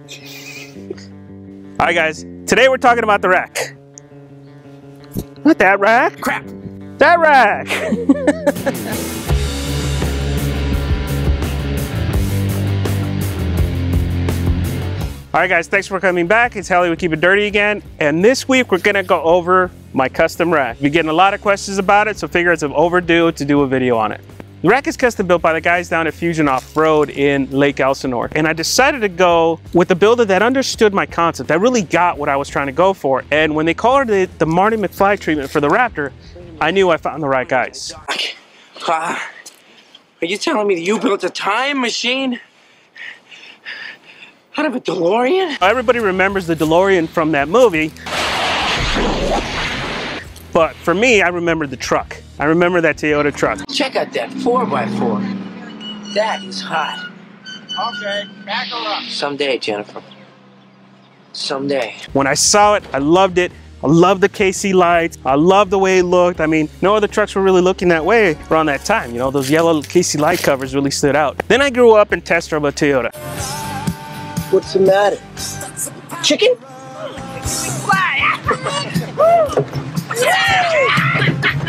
Alright guys, today we're talking about the rack. Not that rack. Crap. That rack. Alright guys, thanks for coming back. It's Helly with Keep It Dirty again. And this week we're gonna go over my custom rack. We're getting a lot of questions about it, so figure it's overdue to do a video on it. The rack is custom built by the guys down at Fusion Off-Road in Lake Elsinore. And I decided to go with a builder that understood my concept, that really got what I was trying to go for. And when they called it the Marty McFly treatment for the Raptor, I knew I found the right guys. Are you telling me that you built a time machine out of a DeLorean? Everybody remembers the DeLorean from that movie. But for me, I remember the truck. I remember that Toyota truck. Check out that 4x4. That is hot. Okay, back her up. Someday, Jennifer. Someday. When I saw it, I loved it. I loved the KC lights. I loved the way it looked. I mean, no other trucks were really looking that way around that time. You know, those yellow KC light covers really stood out. Then I grew up and test drove a Toyota. What's the matter? Chicken?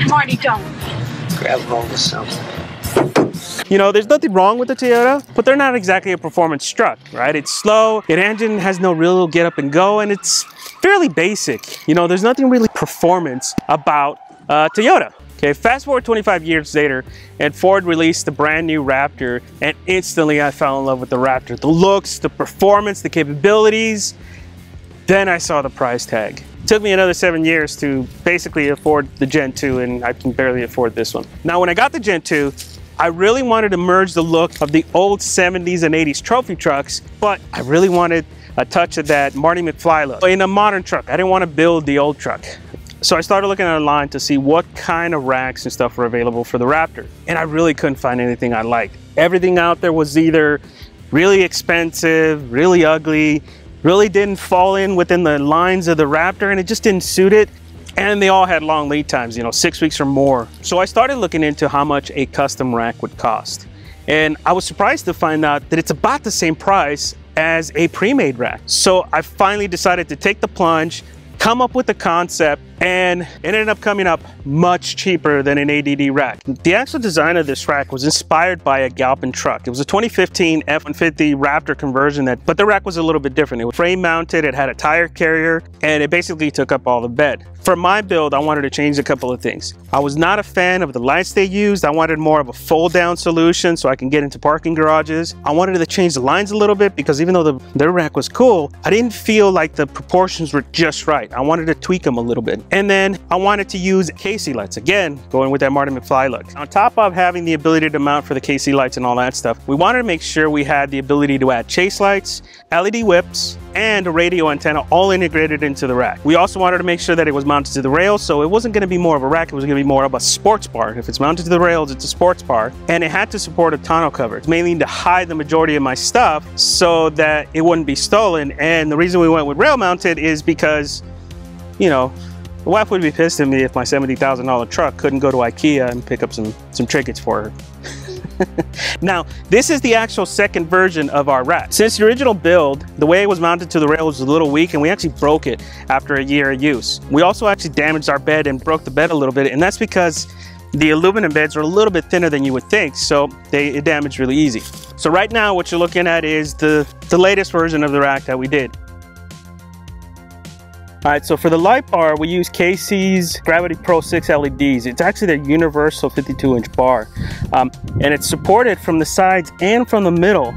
Marty, don't. Grab hold of something. You know, there's nothing wrong with the Toyota, but they're not exactly a performance truck, right? It's slow, its engine has no real get up and go, and it's fairly basic. You know, there's nothing really performance about Toyota. Okay, fast forward 25 years later, and Ford released the brand new Raptor, and instantly I fell in love with the Raptor. The looks, the performance, the capabilities. Then I saw the price tag. It took me another 7 years to basically afford the Gen 2, and I can barely afford this one. Now, when I got the Gen 2, I really wanted to merge the look of the old 70s and 80s trophy trucks, but I really wanted a touch of that Marty McFly look in a modern truck. I didn't want to build the old truck. So I started looking online to see what kind of racks and stuff were available for the Raptor. And I really couldn't find anything I liked. Everything out there was either really expensive, really ugly, really didn't fall in within the lines of the Raptor, and it just didn't suit it. And they all had long lead times, you know, 6 weeks or more. So I started looking into how much a custom rack would cost. And I was surprised to find out that it's about the same price as a pre-made rack. So I finally decided to take the plunge, come up with the concept, and it ended up coming up much cheaper than an ADD rack. The actual design of this rack was inspired by a Galpin truck. It was a 2015 F-150 Raptor conversion, but the rack was a little bit different. It was frame mounted, it had a tire carrier, and it basically took up all the bed. For my build, I wanted to change a couple of things. I was not a fan of the lights they used. I wanted more of a fold-down solution so I can get into parking garages. I wanted to change the lines a little bit because even though their rack was cool, I didn't feel like the proportions were just right. I wanted to tweak them a little bit. And then I wanted to use KC lights, again, going with that Marty McFly look. On top of having the ability to mount for the KC lights and all that stuff, we wanted to make sure we had the ability to add chase lights, LED whips, and a radio antenna all integrated into the rack. We also wanted to make sure that it was mounted to the rails, so it wasn't going to be more of a rack, it was going to be more of a sports bar. If it's mounted to the rails, it's a sports bar. And it had to support a tonneau cover, mainly to hide the majority of my stuff so that it wouldn't be stolen. And the reason we went with rail mounted is because, you know, the wife would be pissed at me if my $70,000 truck couldn't go to IKEA and pick up some trinkets for her. Now, this is the actual second version of our rack. Since the original build, the way it was mounted to the rail was a little weak, and we actually broke it after a year of use. We also actually damaged our bed and broke the bed a little bit, and that's because the aluminum beds are a little bit thinner than you would think, so it damaged really easy. So right now, what you're looking at is the latest version of the rack that we did. All right, so for the light bar, we use KC's Gravity Pro 6 LEDs. It's actually their universal 52-inch bar. And it's supported from the sides and from the middle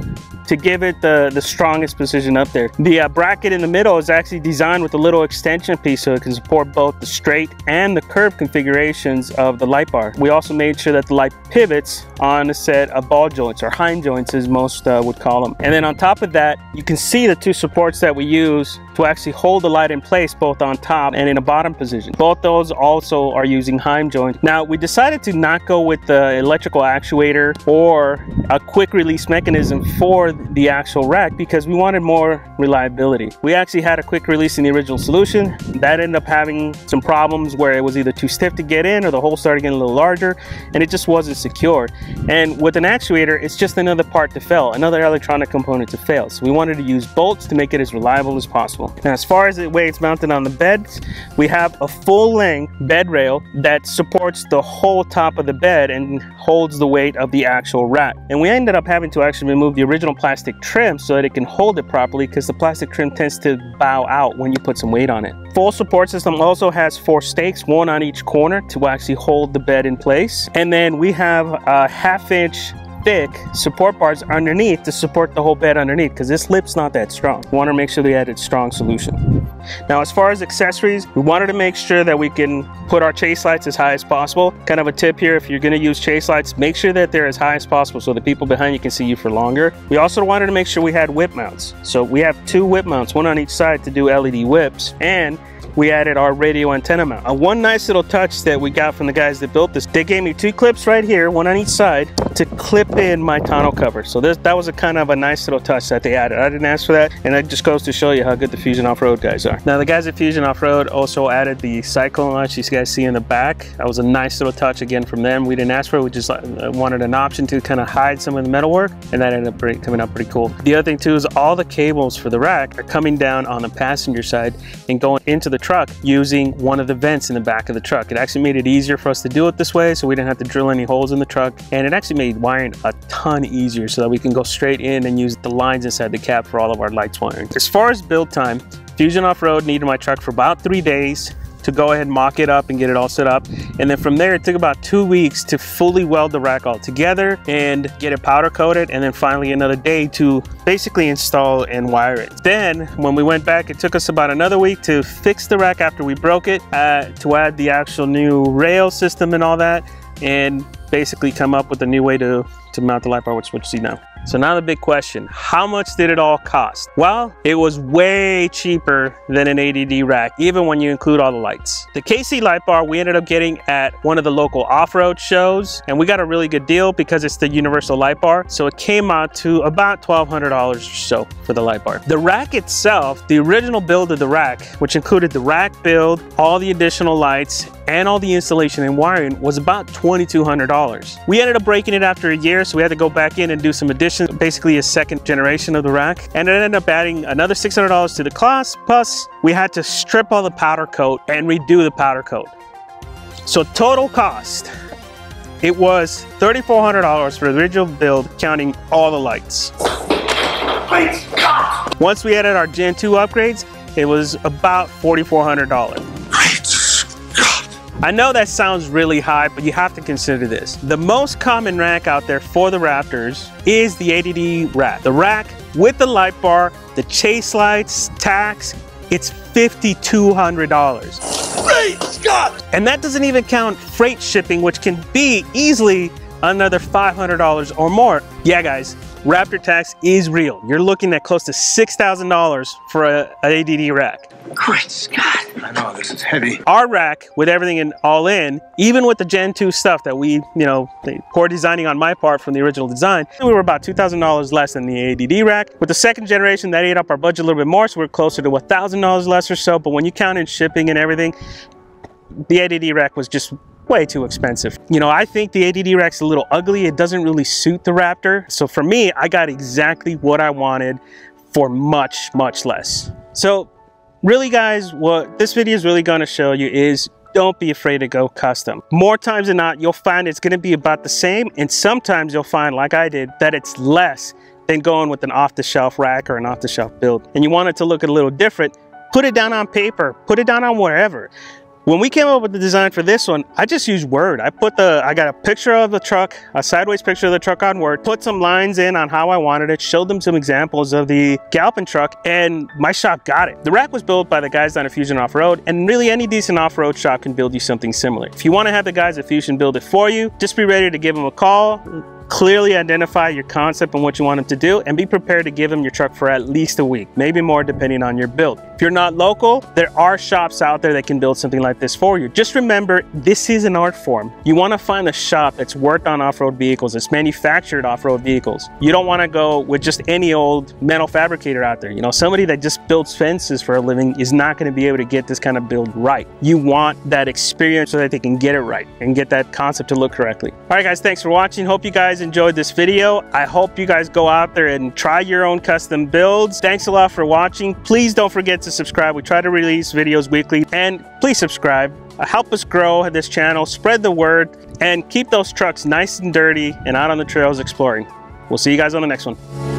to give it the strongest position up there. The bracket in the middle is actually designed with a little extension piece so it can support both the straight and the curved configurations of the light bar. We also made sure that the light pivots on a set of ball joints, or Heim joints as most would call them. And then on top of that, you can see the two supports that we use to actually hold the light in place both on top and in a bottom position. Both those also are using Heim joints. Now, we decided to not go with the electrical actuator or a quick release mechanism for on the actual rack because we wanted more reliability. We actually had a quick release in the original solution. That ended up having some problems where it was either too stiff to get in or the hole started getting a little larger and it just wasn't secure. And with an actuator, it's just another part to fail, another electronic component to fail. So we wanted to use bolts to make it as reliable as possible. Now, as far as the way it's mounted on the bed, we have a full-length bed rail that supports the whole top of the bed and holds the weight of the actual rack. And we ended up having to actually remove the original plastic trim so that it can hold it properly, because the plastic trim tends to bow out when you put some weight on it. Full support system also has 4 stakes, 1 on each corner, to actually hold the bed in place. And then we have a 1/2 inch thick support bars underneath to support the whole bed underneath, because this lip's not that strong. We want to make sure they added strong solution. Now, as far as accessories, we wanted to make sure that we can put our chase lights as high as possible. Kind of a tip here, if you're going to use chase lights, make sure that they're as high as possible so the people behind you can see you for longer. We also wanted to make sure we had whip mounts. So we have 2 whip mounts, 1 on each side to do LED whips, and we added our radio antenna mount. One nice little touch that we got from the guys that built this, they gave me 2 clips right here, 1 on each side, to clip in my tonneau cover. So that was a kind of a nice little touch that they added. I didn't ask for that, and that just goes to show you how good the Fusion Off-Road guys are. Now, the guys at Fusion Off-Road also added the cyclone latch you guys see in the back. That was a nice little touch again from them. We didn't ask for it, we just wanted an option to kind of hide some of the metalwork, and that ended up coming out pretty cool. The other thing too is all the cables for the rack are coming down on the passenger side and going into the truck using one of the vents in the back of the truck. It actually made it easier for us to do it this way, so we didn't have to drill any holes in the truck, and it actually made wiring a ton easier so that we can go straight in and use the lines inside the cab for all of our lights wiring. As far as build time, Fusion Off-Road needed my truck for about 3 days to go ahead and mock it up and get it all set up, and then from there it took about 2 weeks to fully weld the rack all together and get it powder coated, and then finally another day to basically install and wire it. Then when we went back, it took us about another week to fix the rack after we broke it, to add the actual new rail system and all that, and basically come up with a new way to mount the light bar, which is what you see now. So now the big question, how much did it all cost? Well, it was way cheaper than an ADD rack, even when you include all the lights. The KC light bar we ended up getting at one of the local off-road shows, and we got a really good deal because it's the universal light bar. So it came out to about $1,200 or so for the light bar. The rack itself, the original build of the rack, which included the rack build, all the additional lights, and all the installation and wiring, was about $2,200. We ended up breaking it after a year, so we had to go back in and do some additions, basically a second generation of the rack, and it ended up adding another $600 to the cost, plus we had to strip all the powder coat and redo the powder coat. So total cost, it was $3,400 for the original build, counting all the lights. Once we added our Gen 2 upgrades, it was about $4,400. I know that sounds really high, but you have to consider this. The most common rack out there for the Raptors is the ADD rack. The rack with the light bar, the chase lights, tax, it's $5,200. Great Scott! And that doesn't even count freight shipping, which can be easily another $500 or more. Yeah, guys, Raptor tax is real. You're looking at close to $6,000 for an ADD rack. Great Scott! I know, this is heavy. Our rack, with everything all in, even with the Gen 2 stuff that we, poor designing on my part from the original design, we were about $2,000 less than the ADD rack. With the second generation, that ate up our budget a little bit more, so we're closer to $1,000 less or so, but when you count in shipping and everything, the ADD rack was just way too expensive. I think the ADD rack's a little ugly. It doesn't really suit the Raptor. So for me, I got exactly what I wanted for much, much less. So really, guys, what this video is really going to show you is don't be afraid to go custom. More times than not, you'll find it's going to be about the same, and sometimes you'll find, like I did, that it's less than going with an off-the-shelf rack or an off-the-shelf build. And you want it to look a little different, put it down on paper, put it down on wherever. When we came up with the design for this one, I just used Word. I got a picture of the truck, a sideways picture of the truck on Word, put some lines in on how I wanted it, showed them some examples of the Galpin truck, and my shop got it. The rack was built by the guys down at Fusion Off-Road, and really any decent off-road shop can build you something similar. If you want to have the guys at Fusion build it for you, just be ready to give them a call. Clearly identify your concept and what you want them to do, and be prepared to give them your truck for at least a week, maybe more depending on your build. If you're not local, there are shops out there that can build something like this for you. Just remember, this is an art form. You want to find a shop that's worked on off-road vehicles, that's manufactured off-road vehicles. You don't want to go with just any old metal fabricator out there. You know, somebody that just builds fences for a living is not going to be able to get this kind of build right. You want that experience so that they can get it right and get that concept to look correctly. All right, guys, thanks for watching. Hope you guys enjoyed this video. I hope you guys go out there and try your own custom builds. Thanks a lot for watching. Please don't forget to subscribe. We try to release videos weekly, and please subscribe. Help us grow this channel, spread the word, and keep those trucks nice and dirty and out on the trails exploring. We'll see you guys on the next one.